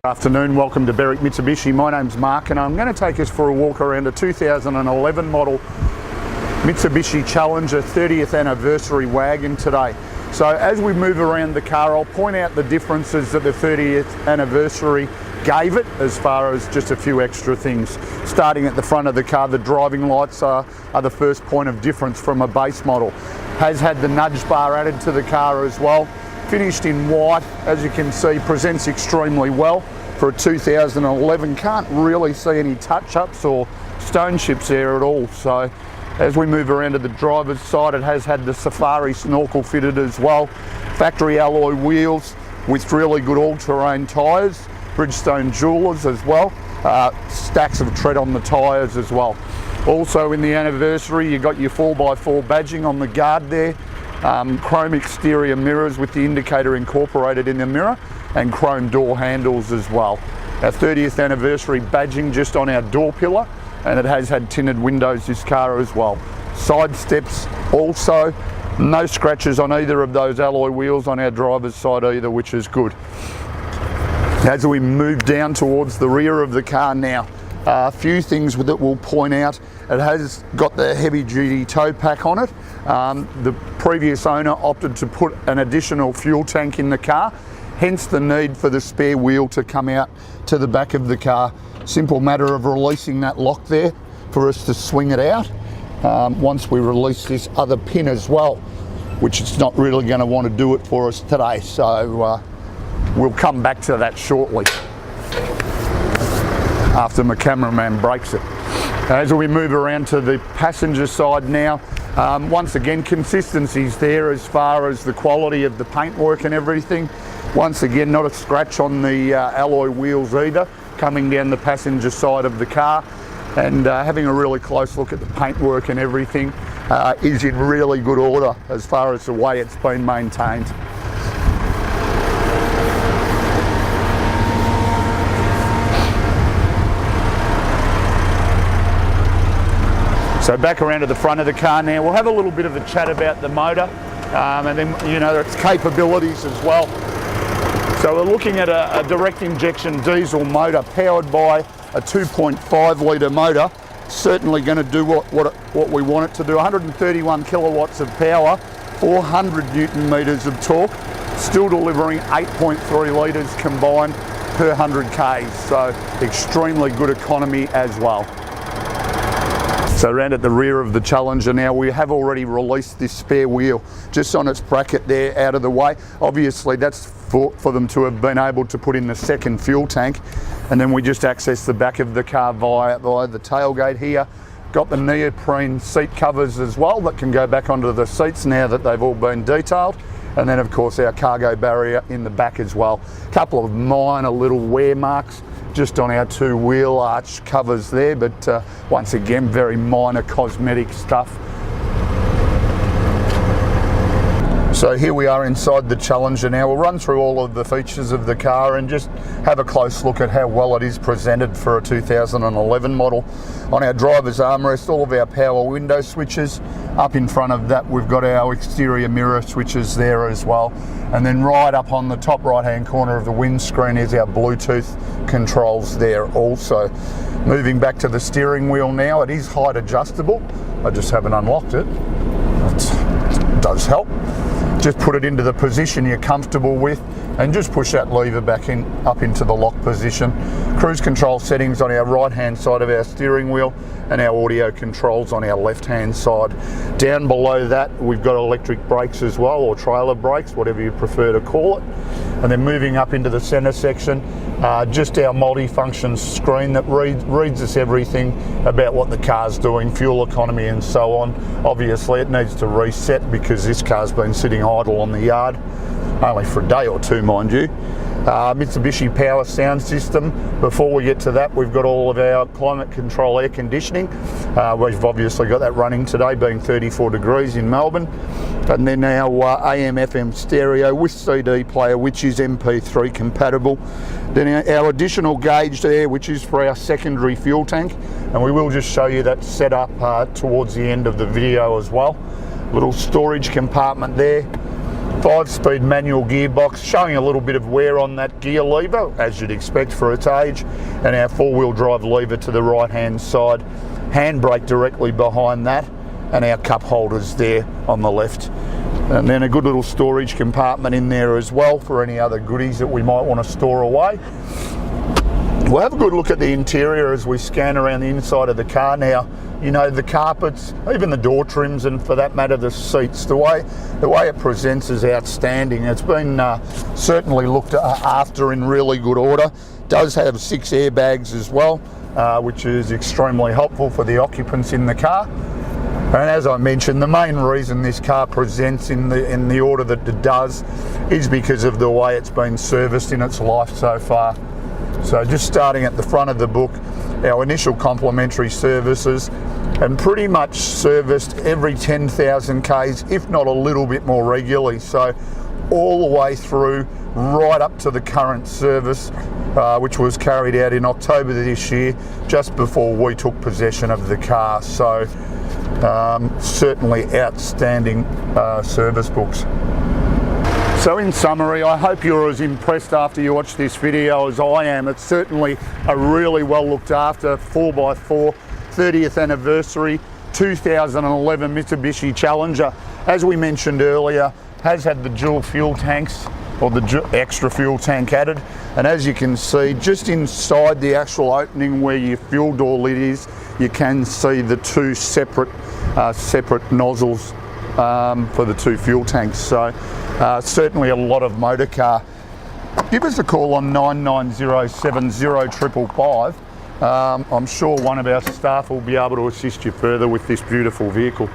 Afternoon, welcome to Berwick Mitsubishi. My name's Mark and I'm going to take us for a walk around a 2011 model Mitsubishi Challenger 30th anniversary wagon today. So as we move around the car, I'll point out the differences that the 30th anniversary gave it as far as just a few extra things. Starting at the front of the car, the driving lights are the first point of difference from a base model. Has had the nudge bar added to the car as well. Finished in white, as you can see, presents extremely well for a 2011. Can't really see any touch-ups or stone chips there at all. So as we move around to the driver's side, it has had the Safari snorkel fitted as well. Factory alloy wheels with really good all-terrain tyres. Bridgestone jewelers as well. Stacks of tread on the tyres as well. Also in the anniversary, you got your 4x4 badging on the guard there. Chrome exterior mirrors with the indicator incorporated in the mirror, and chrome door handles as well. Our 30th anniversary badging just on our door pillar, and it has had tinted windows, this car as well. Side steps also, no scratches on either of those alloy wheels on our driver's side either, which is good. As we move down towards the rear of the car now, a few things that we'll point out. It has got the heavy duty tow pack on it. The previous owner opted to put an additional fuel tank in the car, hence the need for the spare wheel to come out to the back of the car. Simple matter of releasing that lock there for us to swing it out. Once we release this other pin as well, which it's not really going to want to do it for us today, so we'll come back to that shortly after my cameraman breaks it. As we move around to the passenger side now, once again, consistency's there as far as the quality of the paintwork and everything. Once again, not a scratch on the alloy wheels either, coming down the passenger side of the car. And having a really close look at the paintwork and everything is in really good order as far as the way it's been maintained. So back around to the front of the car now, we'll have a little bit of a chat about the motor and then, you know, its capabilities as well. So we're looking at a direct injection diesel motor powered by a 2.5 litre motor. Certainly going to do what we want it to do. 131 kilowatts of power, 400 newton metres of torque, still delivering 8.3 litres combined per 100 k's. So extremely good economy as well. So around at the rear of the Challenger now, we have already released this spare wheel just on its bracket there out of the way. Obviously that's for them to have been able to put in the second fuel tank, and then we just access the back of the car via the tailgate here. Got the neoprene seat covers as well that can go back onto the seats now that they've all been detailed. And then of course our cargo barrier in the back as well. A couple of minor little wear marks just on our two wheel arch covers there, but once again, very minor cosmetic stuff. So here we are inside the Challenger now. We'll run through all of the features of the car and just have a close look at how well it is presented for a 2011 model. On our driver's armrest, all of our power window switches. Up in front of that, we've got our exterior mirror switches there as well. And then right up on the top right-hand corner of the windscreen is our Bluetooth controls there also. Moving back to the steering wheel now, it is height adjustable. I just haven't unlocked it. That does help. Just put it into the position you're comfortable with and just push that lever back up into the lock position. Cruise control settings on our right hand side of our steering wheel and our audio controls on our left hand side. Down below that we've got electric brakes as well, or trailer brakes, whatever you prefer to call it. And then moving up into the center section, just our multi-function screen that reads us everything about what the car's doing, fuel economy and so on. Obviously it needs to reset because this car's been sitting idle on the yard, only for a day or two mind you. Mitsubishi power sound system. Before we get to that, we've got all of our climate control air conditioning. We've obviously got that running today, being 34 degrees in Melbourne. And then our AM FM stereo with CD player, which is MP3 compatible. Then our additional gauge there, which is for our secondary fuel tank, and we will just show you that set up towards the end of the video as well. Little storage compartment there. 5-speed manual gearbox, showing a little bit of wear on that gear lever, as you'd expect for its age, and our 4-wheel drive lever to the right hand side, handbrake directly behind that, and our cup holders there on the left. And then a good little storage compartment in there as well for any other goodies that we might want to store away. We'll have a good look at the interior as we scan around the inside of the car now. You know, the carpets, even the door trims, and for that matter the seats, the way it presents is outstanding. It's been certainly looked after in really good order. Does have 6 airbags as well, which is extremely helpful for the occupants in the car. And as I mentioned, the main reason this car presents in the order that it does is because of the way it's been serviced in its life so far. So just starting at the front of the book, our initial complimentary services, and pretty much serviced every 10,000 Ks, if not a little bit more regularly. So all the way through, right up to the current service, which was carried out in October this year, just before we took possession of the car. So certainly outstanding service books. So in summary, I hope you're as impressed after you watch this video as I am. It's certainly a really well looked after 4x4 30th anniversary 2011 Mitsubishi Challenger. As we mentioned earlier, has had the dual fuel tanks, or the extra fuel tank added, and as you can see, just inside the actual opening where your fuel door lid is, you can see the 2 separate nozzles for the 2 fuel tanks. So certainly a lot of motor car. Give us a call on 99070555. I'm sure one of our staff will be able to assist you further with this beautiful vehicle.